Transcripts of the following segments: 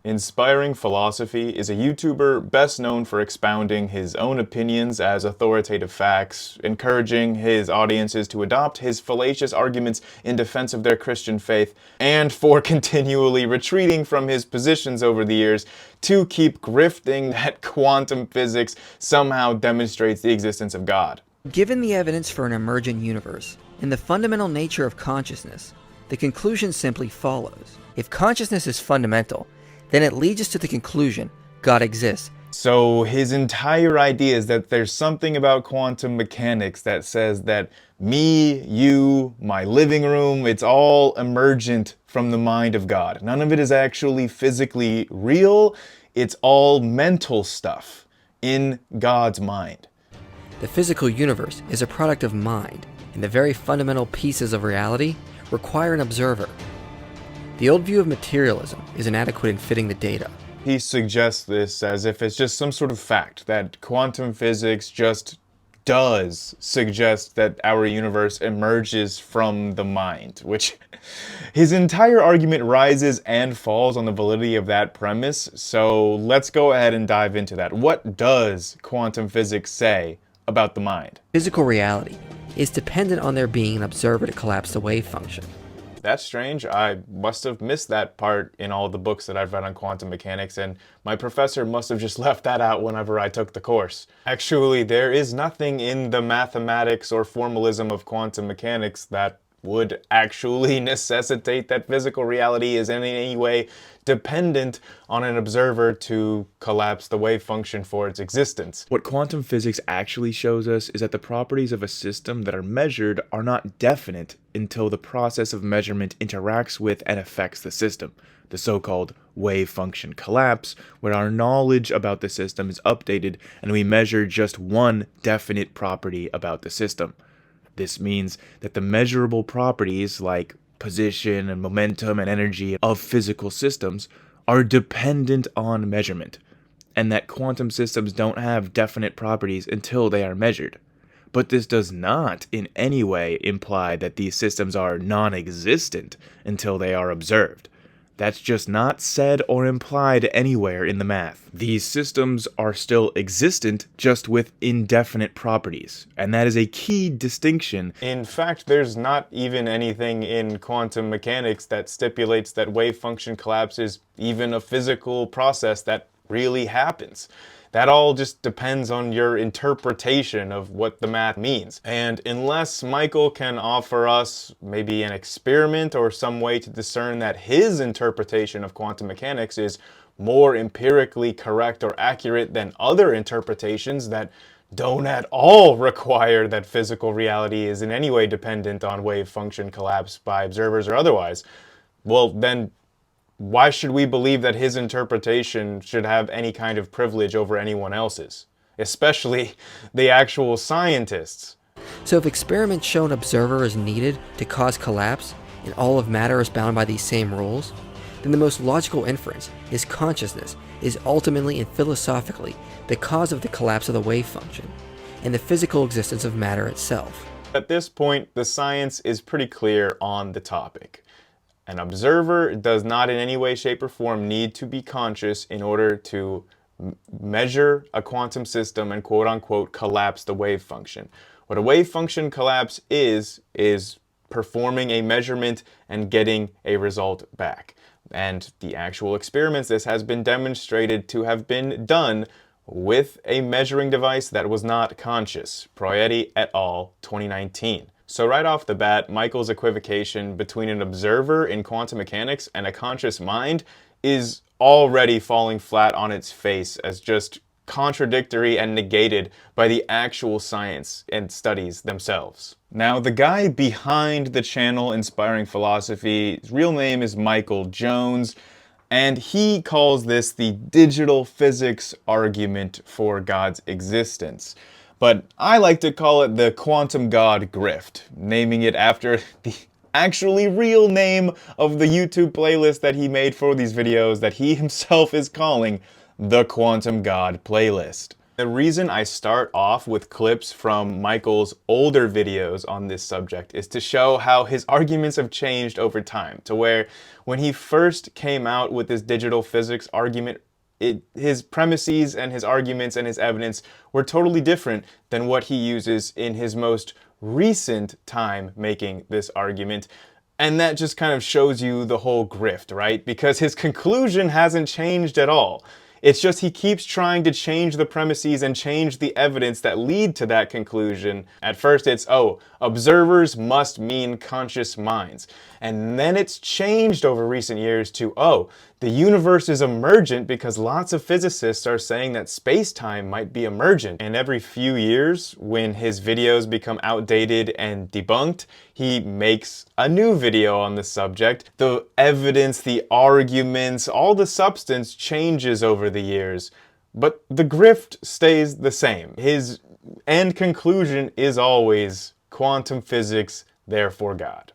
Inspiring Philosophy is a YouTuber best known for expounding his own opinions as authoritative facts, encouraging his audiences to adopt his fallacious arguments in defense of their Christian faith, and for continually retreating from his positions over the years to keep grifting that quantum physics somehow demonstrates the existence of God. Given the evidence for an emergent universe and the fundamental nature of consciousness, the conclusion simply follows. If consciousness is fundamental, then it leads us to the conclusion God exists. So his entire idea is that there's something about quantum mechanics that says that me, you, my living room, it's all emergent from the mind of God. None of it is actually physically real. It's all mental stuff in God's mind. The physical universe is a product of mind, and the very fundamental pieces of reality require an observer. The old view of materialism is inadequate in fitting the data. He suggests this as if it's just some sort of fact, that quantum physics just does suggest that our universe emerges from the mind, which his entire argument rises and falls on the validity of that premise. So let's go ahead and dive into that. What does quantum physics say about the mind? Physical reality is dependent on there being an observer to collapse the wave function. That's strange. I must have missed that part in all the books that I've read on quantum mechanics, and my professor must have just left that out whenever I took the course. Actually, there is nothing in the mathematics or formalism of quantum mechanics that would actually necessitate that physical reality is in any way dependent on an observer to collapse the wave function for its existence. What quantum physics actually shows us is that the properties of a system that are measured are not definite until the process of measurement interacts with and affects the system, the so-called wave function collapse, where our knowledge about the system is updated and we measure just one definite property about the system. This means that the measurable properties like position and momentum and energy of physical systems are dependent on measurement, and that quantum systems don't have definite properties until they are measured. But this does not in any way imply that these systems are non-existent until they are observed. That's just not said or implied anywhere in the math. These systems are still existent, just with indefinite properties, and that is a key distinction. In fact, there's not even anything in quantum mechanics that stipulates that wave function collapse is even a physical process that really happens. That all just depends on your interpretation of what the math means. And unless Michael can offer us maybe an experiment or some way to discern that his interpretation of quantum mechanics is more empirically correct or accurate than other interpretations that don't at all require that physical reality is in any way dependent on wave function collapse by observers or otherwise, well then, why should we believe that his interpretation should have any kind of privilege over anyone else's, especially the actual scientists? So if experiments show an observer is needed to cause collapse, and all of matter is bound by these same rules, then the most logical inference is consciousness is ultimately and philosophically the cause of the collapse of the wave function, and the physical existence of matter itself. At this point, the science is pretty clear on the topic. An observer does not in any way, shape, or form need to be conscious in order to measure a quantum system and quote-unquote collapse the wave function. What a wave function collapse is performing a measurement and getting a result back. And the actual experiments, this has been demonstrated to have been done with a measuring device that was not conscious. Proietti et al., 2019. So right off the bat, Michael's equivocation between an observer in quantum mechanics and a conscious mind is already falling flat on its face as just contradictory and negated by the actual science and studies themselves. Now, the guy behind the channel Inspiring Philosophy, his real name is Michael Jones, and he calls this the digital physics argument for God's existence. But I like to call it the quantum god grift, naming it after the actually real name of the YouTube playlist that he made for these videos that he himself is calling the Quantum God Playlist. The reason I start off with clips from Michael's older videos on this subject is to show how his arguments have changed over time, to where when he first came out with this digital physics argument, his premises and his arguments and his evidence were totally different than what he uses in his most recent time making this argument. And that just kind of shows you the whole grift, right? Because his conclusion hasn't changed at all. It's just he keeps trying to change the premises and change the evidence that lead to that conclusion. At first it's, oh, observers must mean conscious minds. And then it's changed over recent years to, oh, the universe is emergent because lots of physicists are saying that space-time might be emergent. And every few years, when his videos become outdated and debunked, he makes a new video on the subject. The evidence, the arguments, all the substance changes over the years, but the grift stays the same. His end conclusion is always quantum physics, therefore God.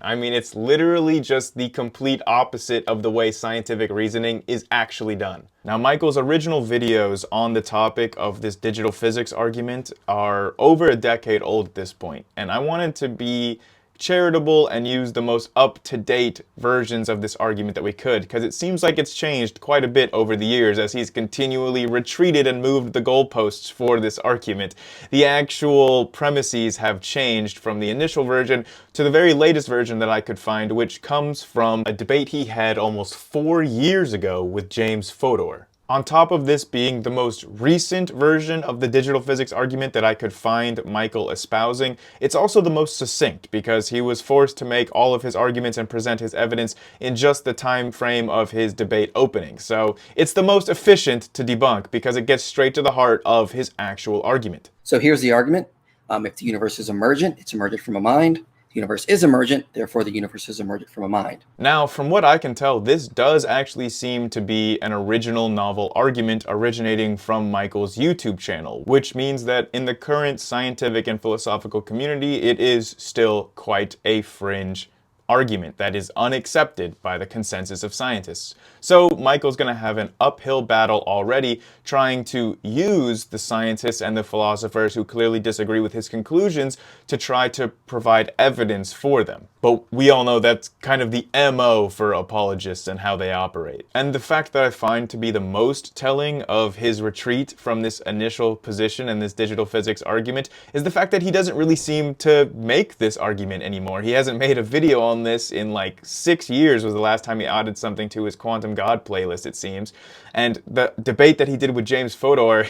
I mean, it's literally just the complete opposite of the way scientific reasoning is actually done. Now, Michael's original videos on the topic of this digital physics argument are over a decade old at this point, and I wanted to be charitable and use the most up-to-date versions of this argument that we could, because it seems like it's changed quite a bit over the years as he's continually retreated and moved the goalposts for this argument. The actual premises have changed from the initial version to the very latest version that I could find, which comes from a debate he had almost 4 years ago with James Fodor. On top of this being the most recent version of the digital physics argument that I could find Michael espousing, it's also the most succinct because he was forced to make all of his arguments and present his evidence in just the time frame of his debate opening. So it's the most efficient to debunk because it gets straight to the heart of his actual argument. So here's the argument. If the universe is emergent, it's emergent from a mind. The universe is emergent, therefore the universe is emergent from a mind. Now, from what I can tell, this does actually seem to be an original novel argument originating from Michael's YouTube channel, which means that in the current scientific and philosophical community, it is still quite a fringe argument that is unaccepted by the consensus of scientists. So Michael's going to have an uphill battle already trying to use the scientists and the philosophers who clearly disagree with his conclusions to try to provide evidence for them. But we all know that's kind of the MO for apologists and how they operate. And the fact that I find to be the most telling of his retreat from this initial position and this digital physics argument is the fact that he doesn't really seem to make this argument anymore. He hasn't made a video on this in like 6 years was the last time he added something to his Quantum God playlist, it seems. And the debate that he did with James Fodor,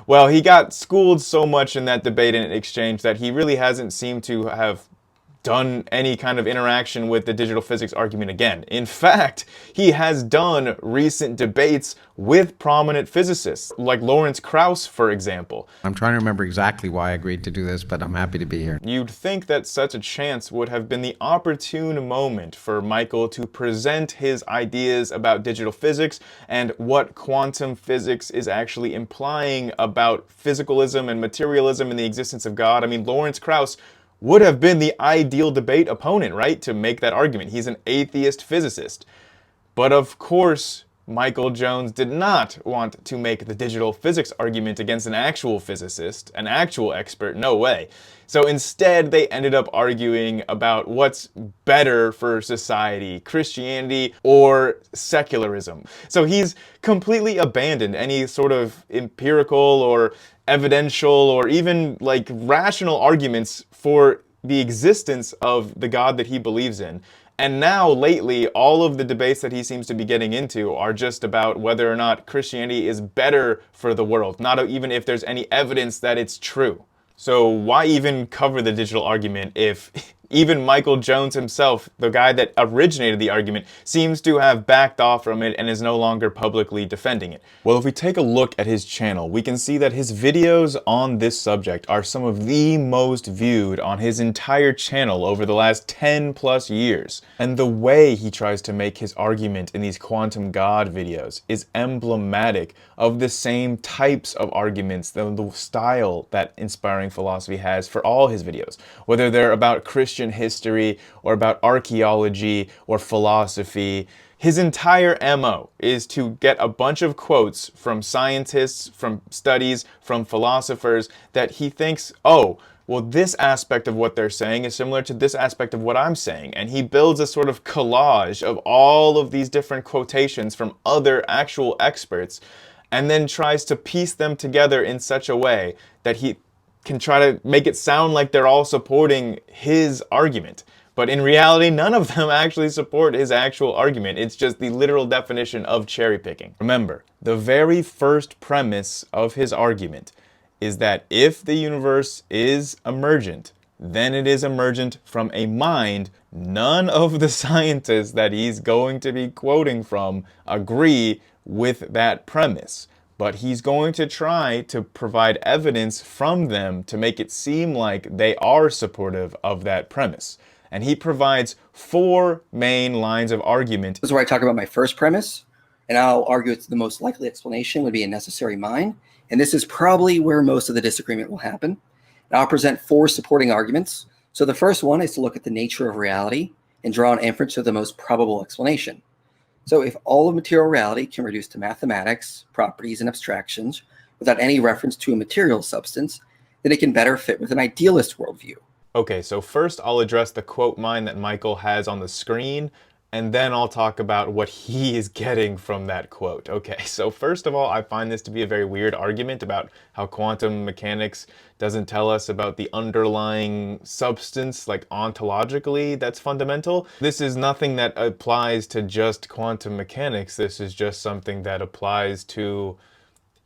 well, he got schooled so much in that debate and exchange that he really hasn't seemed to have done any kind of interaction with the digital physics argument again. In fact, he has done recent debates with prominent physicists, like Lawrence Krauss, for example. I'm trying to remember exactly why I agreed to do this, but I'm happy to be here. You'd think that such a chance would have been the opportune moment for Michael to present his ideas about digital physics and what quantum physics is actually implying about physicalism and materialism and the existence of God. I mean, Lawrence Krauss would have been the ideal debate opponent, right, to make that argument. He's an atheist physicist. But of course, Michael Jones did not want to make the digital physics argument against an actual physicist, an actual expert, no way. So instead, they ended up arguing about what's better for society, Christianity or secularism. So he's completely abandoned any sort of empirical or evidential or even like rational arguments for the existence of the God that he believes in. And now, lately, all of the debates that he seems to be getting into are just about whether or not Christianity is better for the world, not even if there's any evidence that it's true. So why even cover the digital argument if even Michael Jones himself, the guy that originated the argument, seems to have backed off from it and is no longer publicly defending it? Well, if we take a look at his channel, we can see that his videos on this subject are some of the most viewed on his entire channel over the last 10 plus years. And the way he tries to make his argument in these quantum God videos is emblematic of the same types of arguments, the style that Inspiring Philosophy has for all his videos, whether they're about Christian history or about archaeology or philosophy. His entire MO is to get a bunch of quotes from scientists, from studies, from philosophers that he thinks, oh, well, this aspect of what they're saying is similar to this aspect of what I'm saying. And he builds a sort of collage of all of these different quotations from other actual experts and then tries to piece them together in such a way that he can try to make it sound like they're all supporting his argument. But in reality, none of them actually support his actual argument. It's just the literal definition of cherry picking. Remember, the very first premise of his argument is that if the universe is emergent, then it is emergent from a mind. None of the scientists that he's going to be quoting from agree with that premise. But he's going to try to provide evidence from them to make it seem like they are supportive of that premise. And he provides 4 main lines of argument. This is where I talk about my first premise, and I'll argue it's the most likely explanation would be a necessary mind. And this is probably where most of the disagreement will happen. And I'll present 4 supporting arguments. So the first one is to look at the nature of reality and draw an inference to the most probable explanation. So if all of material reality can reduce to mathematics, properties, and abstractions without any reference to a material substance, then it can better fit with an idealist worldview. Okay, so first I'll address the quote mine that Michael has on the screen, and then I'll talk about what he is getting from that quote. Okay, so first of all, I find this to be a very weird argument about how quantum mechanics doesn't tell us about the underlying substance, like ontologically, that's fundamental. This is nothing that applies to just quantum mechanics. This is just something that applies to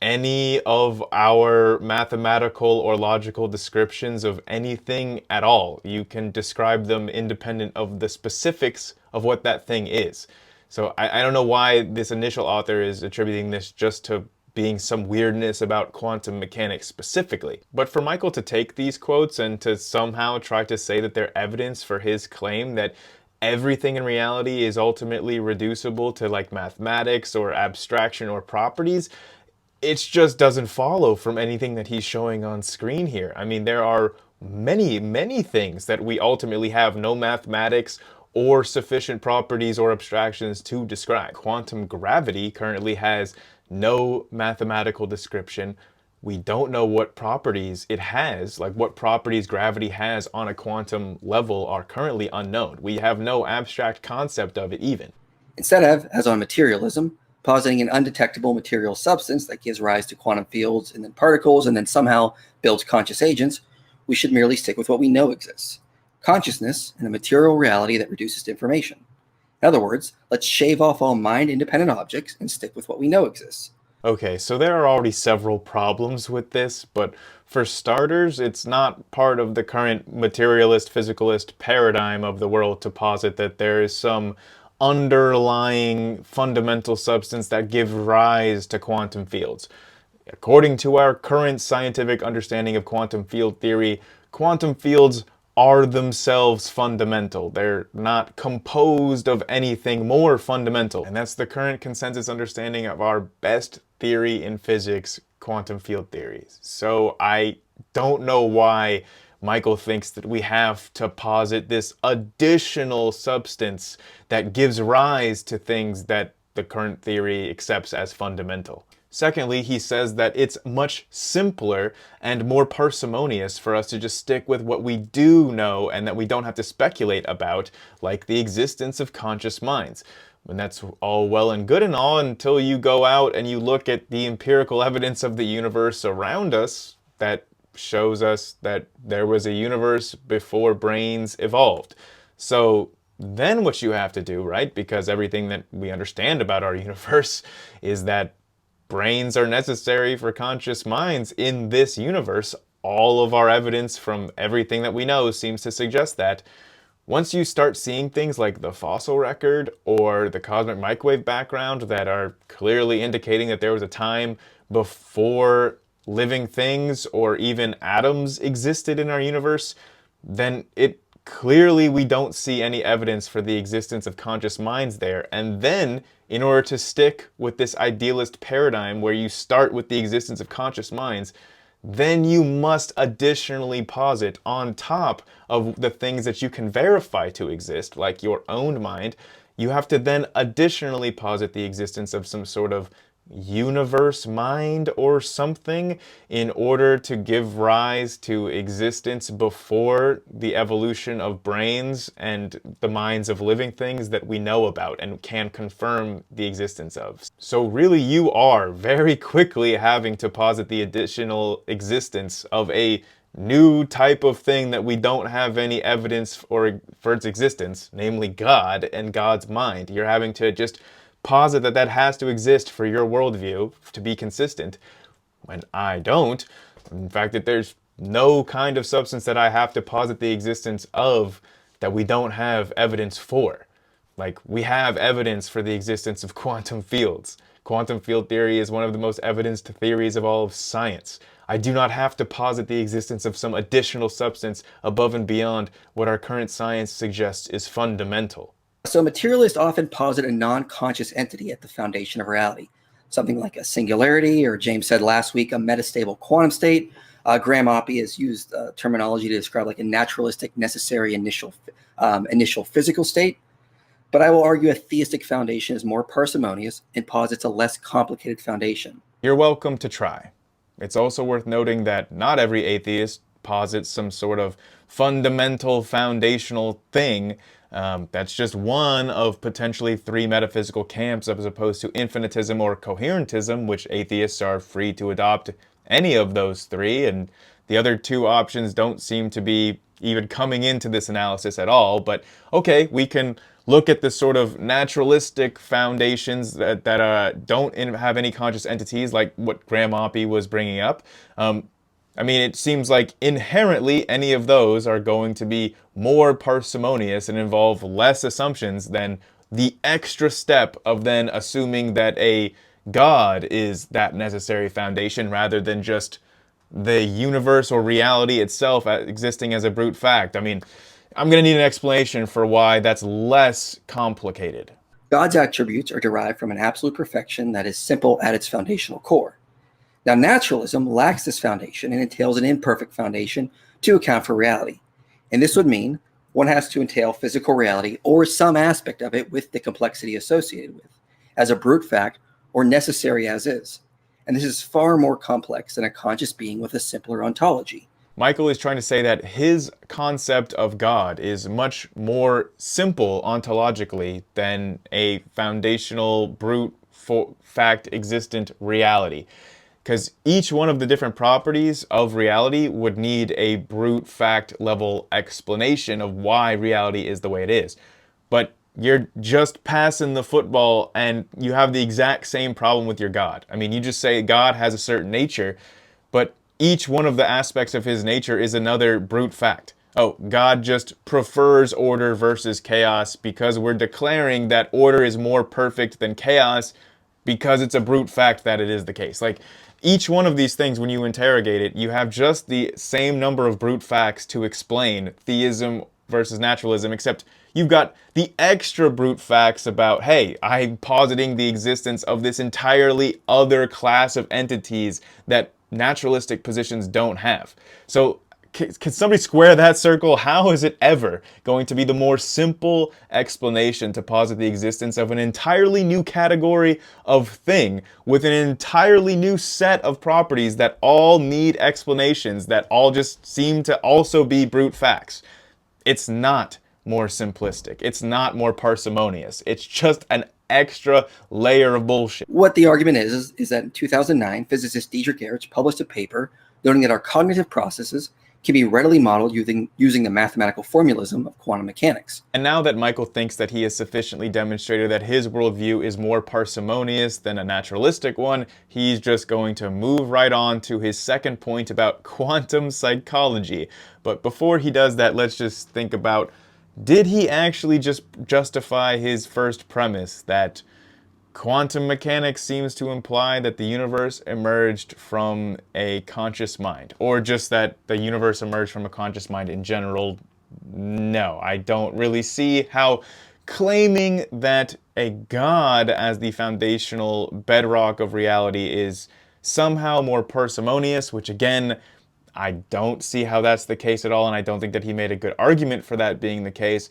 any of our mathematical or logical descriptions of anything at all. You can describe them independent of the specifics of what that thing is. So I don't know why this initial author is attributing this just to being some weirdness about quantum mechanics specifically. But for Michael to take these quotes and to somehow try to say that they're evidence for his claim that everything in reality is ultimately reducible to like mathematics or abstraction or properties, it just doesn't follow from anything that he's showing on screen here. I mean, there are many, many things that we ultimately have no mathematics or sufficient properties or abstractions to describe. Quantum gravity currently has no mathematical description. We don't know what properties it has, like what properties gravity has on a quantum level are currently unknown. We have no abstract concept of it even. Instead of, as on materialism, positing an undetectable material substance that gives rise to quantum fields and then particles and then somehow builds conscious agents, we should merely stick with what we know exists. Consciousness and a material reality that reduces to information. In other words, let's shave off all mind-independent objects and stick with what we know exists. Okay, so there are already several problems with this, but for starters, it's not part of the current materialist, physicalist paradigm of the world to posit that there is some underlying fundamental substance that gives rise to quantum fields. According to our current scientific understanding of quantum field theory, quantum fields are themselves fundamental. They're not composed of anything more fundamental. And that's the current consensus understanding of our best theory in physics, quantum field theories. So I don't know why Michael thinks that we have to posit this additional substance that gives rise to things that the current theory accepts as fundamental. Secondly, he says that it's much simpler and more parsimonious for us to just stick with what we do know and that we don't have to speculate about, like the existence of conscious minds. And that's all well and good and all until you go out and you look at the empirical evidence of the universe around us that shows us that there was a universe before brains evolved. So then what you have to do, right? Because everything that we understand about our universe is that brains are necessary for conscious minds in this universe. All of our evidence from everything that we know seems to suggest that. Once you start seeing things like the fossil record or the cosmic microwave background that are clearly indicating that there was a time before living things or even atoms existed in our universe, then it clearly we don't see any evidence for the existence of conscious minds there. And then in order to stick with this idealist paradigm where you start with the existence of conscious minds, then you must additionally posit on top of the things that you can verify to exist, like your own mind, you have to then additionally posit the existence of some sort of universe mind or something in order to give rise to existence before the evolution of brains and the minds of living things that we know about and can confirm the existence of. So really you are very quickly having to posit the additional existence of a new type of thing that we don't have any evidence for its existence, namely God and God's mind. You're having to just posit that that has to exist for your worldview to be consistent, when I don't. In fact, that there's no kind of substance that I have to posit the existence of that we don't have evidence for. Like, we have evidence for the existence of quantum fields. Quantum field theory is one of the most evidenced theories of all of science. I do not have to posit the existence of some additional substance above and beyond what our current science suggests is fundamental. So materialists often posit a non-conscious entity at the foundation of reality, something like a singularity, or James said last week, a metastable quantum state. Graham Oppy has used terminology to describe like a naturalistic necessary initial physical state. But I will argue a theistic foundation is more parsimonious and posits a less complicated foundation. You're welcome to try. It's also worth noting that not every atheist posits some sort of fundamental foundational thing. That's just one of potentially three metaphysical camps, as opposed to infinitism or coherentism, which atheists are free to adopt any of those three, and the other two options don't seem to be even coming into this analysis at all. But okay, we can look at the sort of naturalistic foundations that don't have any conscious entities, like what Graham Oppy was bringing up. I mean, it seems like inherently any of those are going to be more parsimonious and involve less assumptions than the extra step of then assuming that a God is that necessary foundation rather than just the universe or reality itself existing as a brute fact. I mean, I'm going to need an explanation for why that's less complicated. God's attributes are derived from an absolute perfection that is simple at its foundational core. Now, naturalism lacks this foundation and entails an imperfect foundation to account for reality. And this would mean one has to entail physical reality or some aspect of it with the complexity associated with, as a brute fact or necessary as is. And this is far more complex than a conscious being with a simpler ontology. Michael is trying to say that his concept of God is much more simple ontologically than a foundational brute fact existent reality. Because each one of the different properties of reality would need a brute fact level explanation of why reality is the way it is. But you're just passing the football and you have the exact same problem with your God. I mean, you just say God has a certain nature, but each one of the aspects of his nature is another brute fact. Oh, God just prefers order versus chaos because we're declaring that order is more perfect than chaos because it's a brute fact that it is the case. Like, each one of these things, when you interrogate it, you have just the same number of brute facts to explain theism versus naturalism, except you've got the extra brute facts about, hey, I'm positing the existence of this entirely other class of entities that naturalistic positions don't have. So can somebody square that circle? How is it ever going to be the more simple explanation to posit the existence of an entirely new category of thing with an entirely new set of properties that all need explanations, that all just seem to also be brute facts? It's not more simplistic. It's not more parsimonious. It's just an extra layer of bullshit. What the argument is that in 2009, physicist Dietrich Erich published a paper noting that our cognitive processes can be readily modeled using the mathematical formalism of quantum mechanics. And now that Michael thinks that he has sufficiently demonstrated that his worldview is more parsimonious than a naturalistic one, he's just going to move right on to his second point about quantum psychology. But before he does that, let's just think about, did he actually just justify his first premise that quantum mechanics seems to imply that the universe emerged from a conscious mind? Or just that the universe emerged from a conscious mind in general? No, I don't really see how claiming that a God as the foundational bedrock of reality is somehow more parsimonious, which again, I don't see how that's the case at all, and I don't think that he made a good argument for that being the case.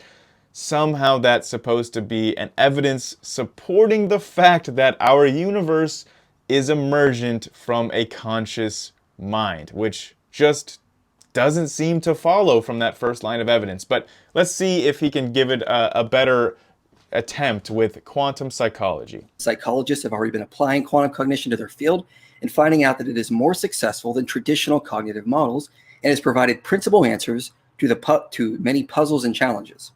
somehow that's supposed to be an evidence supporting the fact that our universe is emergent from a conscious mind, which just doesn't seem to follow from that first line of evidence. But let's see if he can give it a better attempt with quantum psychology. Psychologists have already been applying quantum cognition to their field and finding out that it is more successful than traditional cognitive models and has provided principal answers to many puzzles and challenges.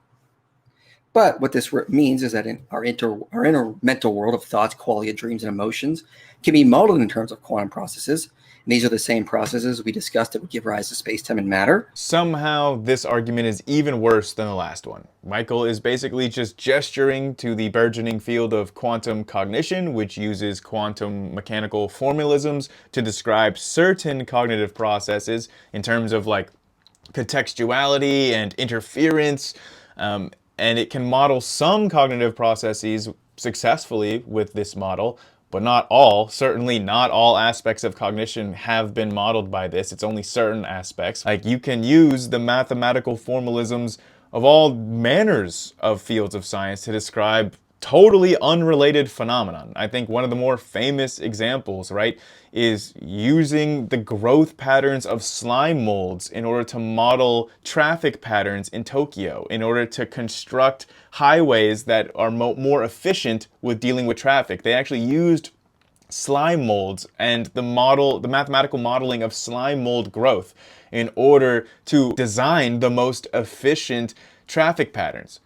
But what this means is that in our inner mental world of thoughts, qualia, dreams, and emotions can be modeled in terms of quantum processes. And these are the same processes we discussed that would give rise to space-time and matter. Somehow, this argument is even worse than the last one. Michael is basically just gesturing to the burgeoning field of quantum cognition, which uses quantum mechanical formalisms to describe certain cognitive processes in terms of like contextuality and interference. And it can model some cognitive processes successfully with this model, but not all. Certainly not all aspects of cognition have been modeled by this. It's only certain aspects. Like, you can use the mathematical formalisms of all manners of fields of science to describe totally unrelated phenomenon. I think one of the more famous examples, right, is using the growth patterns of slime molds in order to model traffic patterns in Tokyo, in order to construct highways that are more efficient with dealing with traffic. They actually used slime molds and the mathematical modeling of slime mold growth in order to design the most efficient traffic patterns.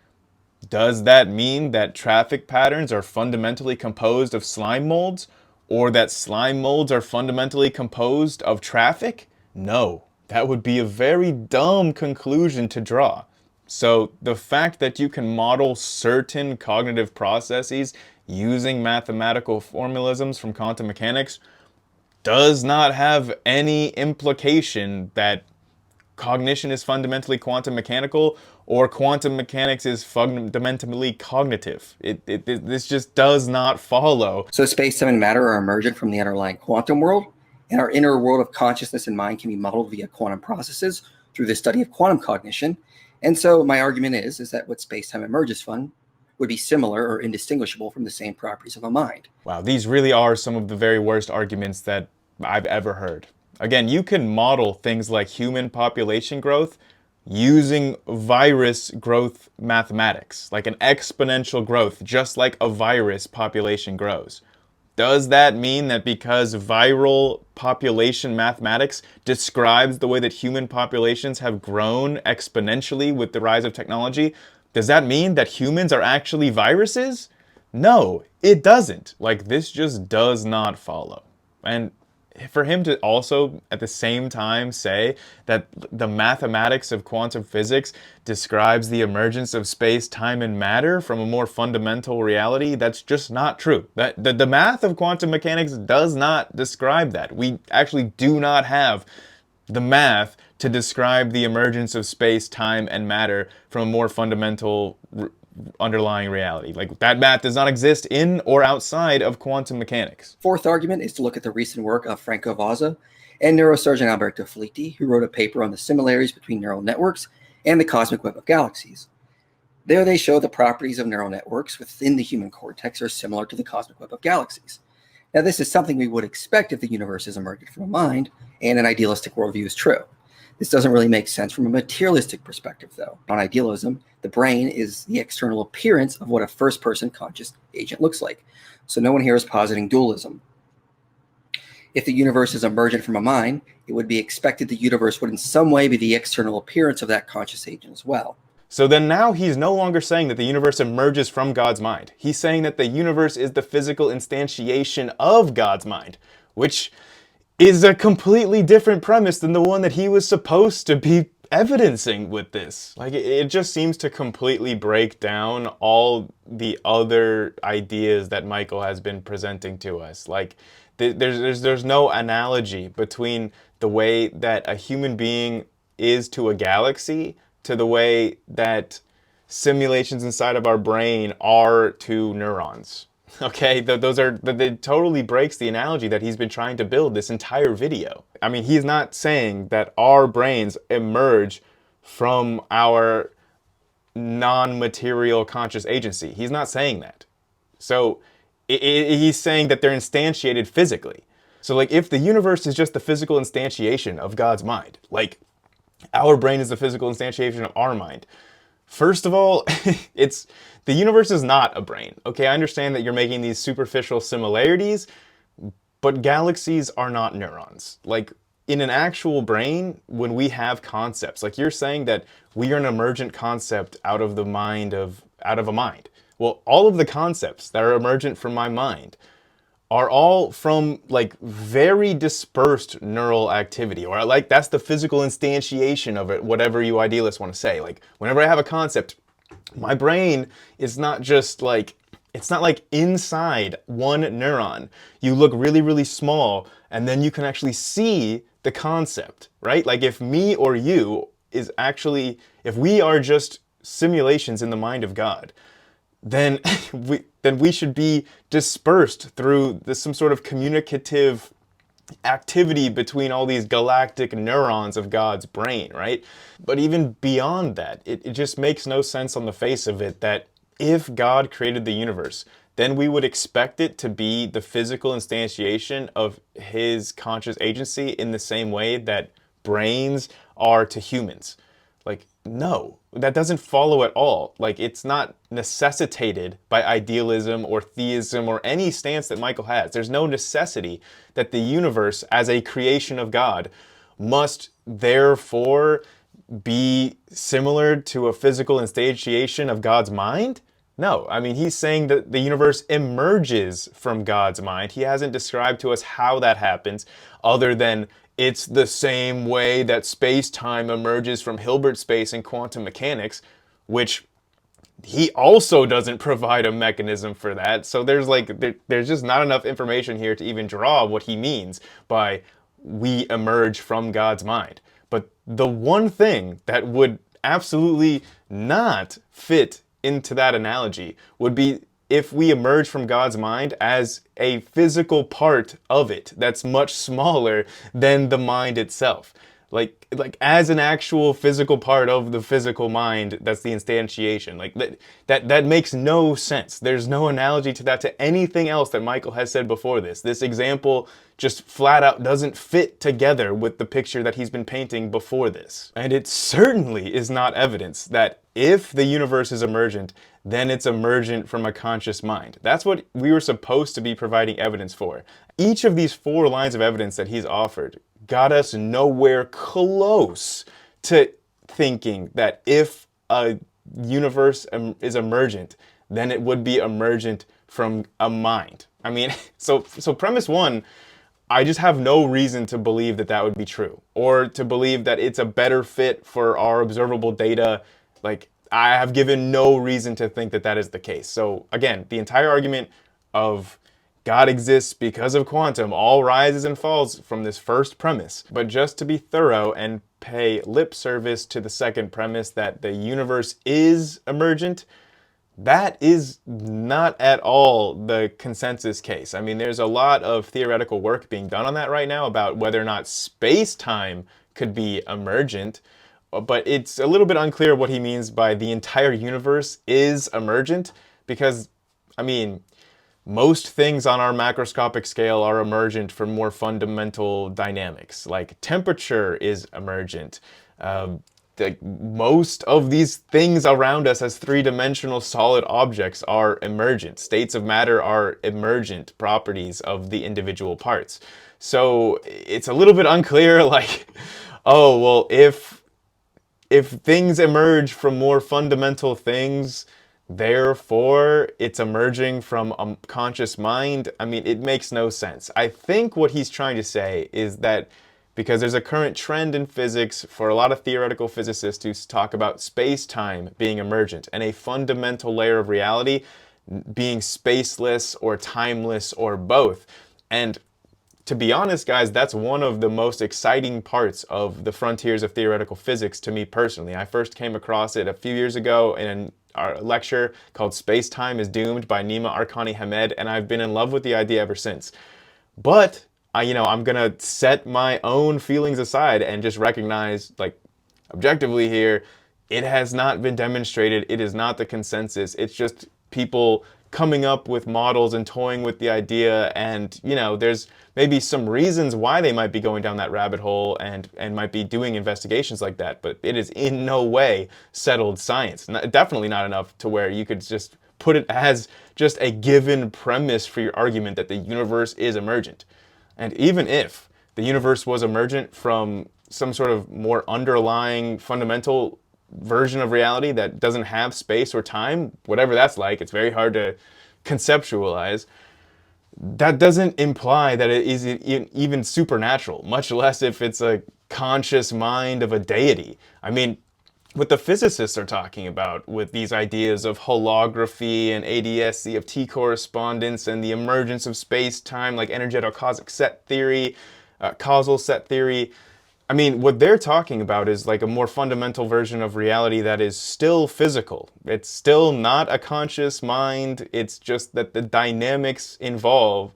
Does that mean that traffic patterns are fundamentally composed of slime molds, or that slime molds are fundamentally composed of traffic? No, that would be a very dumb conclusion to draw. So the fact that you can model certain cognitive processes using mathematical formalisms from quantum mechanics does not have any implication that cognition is fundamentally quantum mechanical or quantum mechanics is fundamentally cognitive. This just does not follow. So space, time, and matter are emergent from the underlying quantum world, and our inner world of consciousness and mind can be modeled via quantum processes through the study of quantum cognition. And so my argument is that what space-time emerges from would be similar or indistinguishable from the same properties of a mind. Wow, these really are some of the very worst arguments that I've ever heard. Again, you can model things like human population growth using virus growth mathematics, like an exponential growth, just like a virus population grows. Does that mean that because viral population mathematics describes the way that human populations have grown exponentially with the rise of technology, does that mean that humans are actually viruses? No, it doesn't. Like, this just does not follow. And for him to also at the same time say that the mathematics of quantum physics describes the emergence of space, time, and matter from a more fundamental reality, that's just not true. The math of quantum mechanics does not describe that. We actually do not have the math to describe the emergence of space, time, and matter from a more fundamental underlying reality. Like, that math does not exist in or outside of quantum mechanics. Fourth argument is to look at the recent work of Franco Vazza and neurosurgeon Alberto Felitti, who wrote a paper on the similarities between neural networks and the cosmic web of galaxies. There they show the properties of neural networks within the human cortex are similar to the cosmic web of galaxies. Now, this is something we would expect if the universe is emergent from a mind and an idealistic worldview is true. This doesn't really make sense from a materialistic perspective, though. On idealism, the brain is the external appearance of what a first-person conscious agent looks like. So no one here is positing dualism. If the universe is emergent from a mind, it would be expected the universe would in some way be the external appearance of that conscious agent as well. So then now he's no longer saying that the universe emerges from God's mind. He's saying that the universe is the physical instantiation of God's mind, which is a completely different premise than the one that he was supposed to be evidencing with this. Like, it just seems to completely break down all the other ideas that Michael has been presenting to us. Like, there's no analogy between the way that a human being is to a galaxy to the way that simulations inside of our brain are to neurons. Okay, that totally breaks the analogy that he's been trying to build this entire video. I mean, he's not saying that our brains emerge from our non-material conscious agency. He's not saying that. So he's saying that they're instantiated physically. So like if the universe is just the physical instantiation of God's mind, like our brain is the physical instantiation of our mind. First of all, it's the universe is not a brain. Okay, I understand that you're making these superficial similarities, but galaxies are not neurons. Like in an actual brain, when we have concepts, like you're saying that we are an emergent concept out of a mind. Well, all of the concepts that are emergent from my mind are all from like very dispersed neural activity, or like that's the physical instantiation of it, whatever you idealists want to say. Like whenever I have a concept, my brain is not just like, it's not like inside one neuron. You look really, really small and then you can actually see the concept, right? Like if me or you is actually, if we are just simulations in the mind of God, then we should be dispersed through some sort of communicative activity between all these galactic neurons of God's brain, right? But even beyond that, it just makes no sense on the face of it that if God created the universe, then we would expect it to be the physical instantiation of his conscious agency in the same way that brains are to humans. Like, no, that doesn't follow at all. Like, it's not necessitated by idealism or theism or any stance that Michael has. There's no necessity that the universe, as a creation of God, must therefore be similar to a physical instantiation of God's mind. No, I mean, he's saying that the universe emerges from God's mind. He hasn't described to us how that happens, other than it's the same way that space-time emerges from Hilbert space in quantum mechanics, which he also doesn't provide a mechanism for that. So there's just not enough information here to even draw what he means by we emerge from God's mind. But the one thing that would absolutely not fit into that analogy would be if we emerge from God's mind as a physical part of it that's much smaller than the mind itself. Like as an actual physical part of the physical mind, that's the instantiation. Like that makes no sense. There's no analogy to that to anything else that Michael has said before this. This example just flat out doesn't fit together with the picture that he's been painting before this. And it certainly is not evidence that if the universe is emergent, then it's emergent from a conscious mind. That's what we were supposed to be providing evidence for. Each of these 4 lines of evidence that he's offered got us nowhere close to thinking that if a universe is emergent, then it would be emergent from a mind. I mean, so premise 1, I just have no reason to believe that that would be true, or to believe that it's a better fit for our observable data. Like, I have given no reason to think that that is the case. So again, the entire argument of God exists because of quantum all rises and falls from this first premise. But just to be thorough and pay lip service to the second premise that the universe is emergent, that is not at all the consensus case. I mean, there's a lot of theoretical work being done on that right now about whether or not space-time could be emergent, but it's a little bit unclear what he means by the entire universe is emergent, because, I mean, most things on our macroscopic scale are emergent from more fundamental dynamics, like temperature is emergent. Most of these things around us as 3-dimensional solid objects are emergent. States of matter are emergent properties of the individual parts. So it's a little bit unclear, like, oh, well, if things emerge from more fundamental things, therefore it's emerging from a conscious mind. I mean, it makes no sense. I think what he's trying to say is that because there's a current trend in physics for a lot of theoretical physicists to talk about space-time being emergent and a fundamental layer of reality being spaceless or timeless or both. And to be honest, guys, that's one of the most exciting parts of the frontiers of theoretical physics to me personally. I first came across it a few years ago in a lecture called Space-Time is Doomed by Nima Arkani Hamed, and I've been in love with the idea ever since. But I'm gonna set my own feelings aside and just recognize, like, objectively here, It has not been demonstrated. It is not the consensus. It's just people coming up with models and toying with the idea, and there's maybe some reasons why they might be going down that rabbit hole and might be doing investigations like that, but it is in no way settled science. Definitely not enough to where you could just put it as just a given premise for your argument that the universe is emergent. And even if the universe was emergent from some sort of more underlying fundamental version of reality that doesn't have space or time, whatever that's like, it's very hard to conceptualize. That doesn't imply that it is even supernatural, much less if it's a conscious mind of a deity. I mean, what the physicists are talking about with these ideas of holography and ADS-C of T correspondence and the emergence of space-time, like energetic causal set theory, I mean, what they're talking about is like a more fundamental version of reality that is still physical. It's still not a conscious mind. It's just that the dynamics involve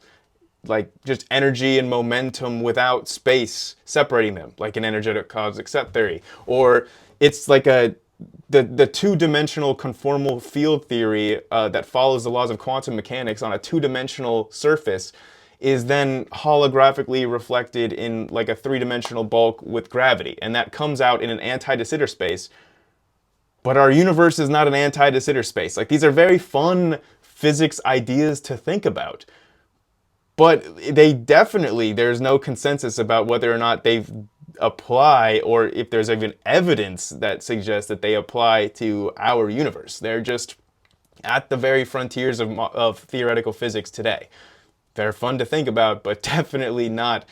like just energy and momentum without space separating them, like an energetic cosmic set theory. Or it's like the two-dimensional conformal field theory that follows the laws of quantum mechanics on a two-dimensional surface is then holographically reflected in like a three-dimensional bulk with gravity. And that comes out in an anti-de Sitter space. But our universe is not an anti-de Sitter space. Like, these are very fun physics ideas to think about. But there's no consensus about whether or not they apply, or if there's even evidence that suggests that they apply to our universe. They're just at the very frontiers of theoretical physics today. They're fun to think about, but definitely not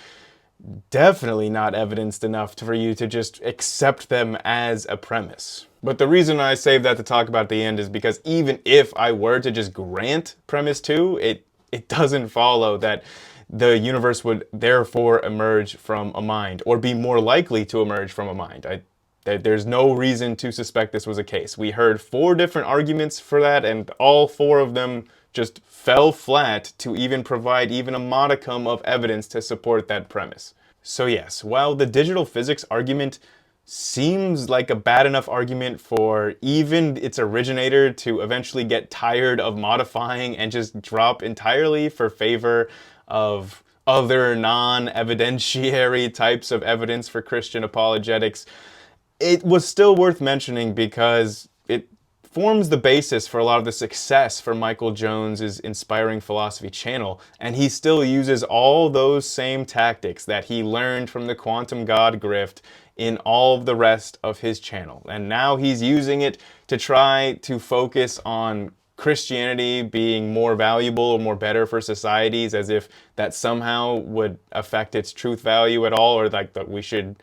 evidenced enough for you to just accept them as a premise. But the reason I saved that to talk about at the end is because even if I were to just grant premise 2, it doesn't follow that the universe would therefore emerge from a mind, or be more likely to emerge from a mind. There's no reason to suspect this was a case. We heard 4 different arguments for that, and all 4 of them just fell flat to even provide even a modicum of evidence to support that premise. So yes, while the digital physics argument seems like a bad enough argument for even its originator to eventually get tired of modifying and just drop entirely for favor of other non-evidentiary types of evidence for Christian apologetics, it was still worth mentioning because it forms the basis for a lot of the success for Michael Jones's Inspiring Philosophy channel, and he still uses all those same tactics that he learned from the Quantum God grift in all of the rest of his channel. And now he's using it to try to focus on Christianity being more valuable or more better for societies, as if that somehow would affect its truth value at all, or like that we should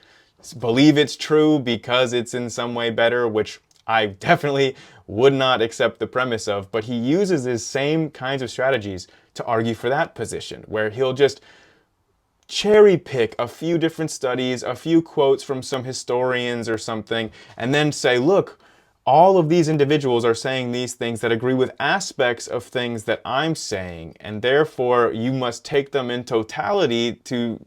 believe it's true because it's in some way better, which I definitely would not accept the premise of. But he uses his same kinds of strategies to argue for that position, where he'll just cherry pick a few different studies, a few quotes from some historians or something, and then say, look, all of these individuals are saying these things that agree with aspects of things that I'm saying, and therefore you must take them in totality to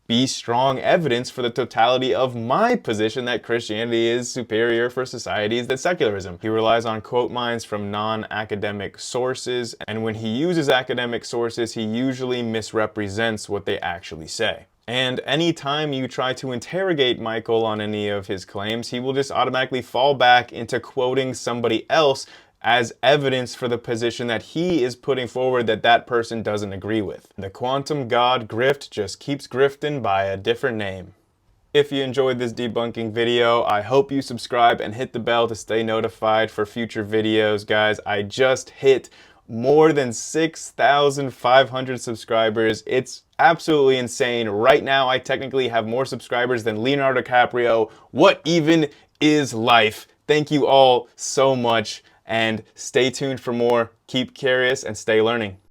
be strong evidence for the totality of my position that Christianity is superior for societies than secularism. He relies on quote mines from non-academic sources, and when he uses academic sources, he usually misrepresents what they actually say. And anytime you try to interrogate Michael on any of his claims, he will just automatically fall back into quoting somebody else as evidence for the position that he is putting forward that that person doesn't agree with. The Quantum God grift just keeps grifting by a different name. If you enjoyed this debunking video, I hope you subscribe and hit the bell to stay notified for future videos, guys. I just hit more than 6,500 subscribers. It's absolutely insane. Right now, I technically have more subscribers than Leonardo DiCaprio. What even is life? Thank you all so much, and stay tuned for more. Keep curious and stay learning.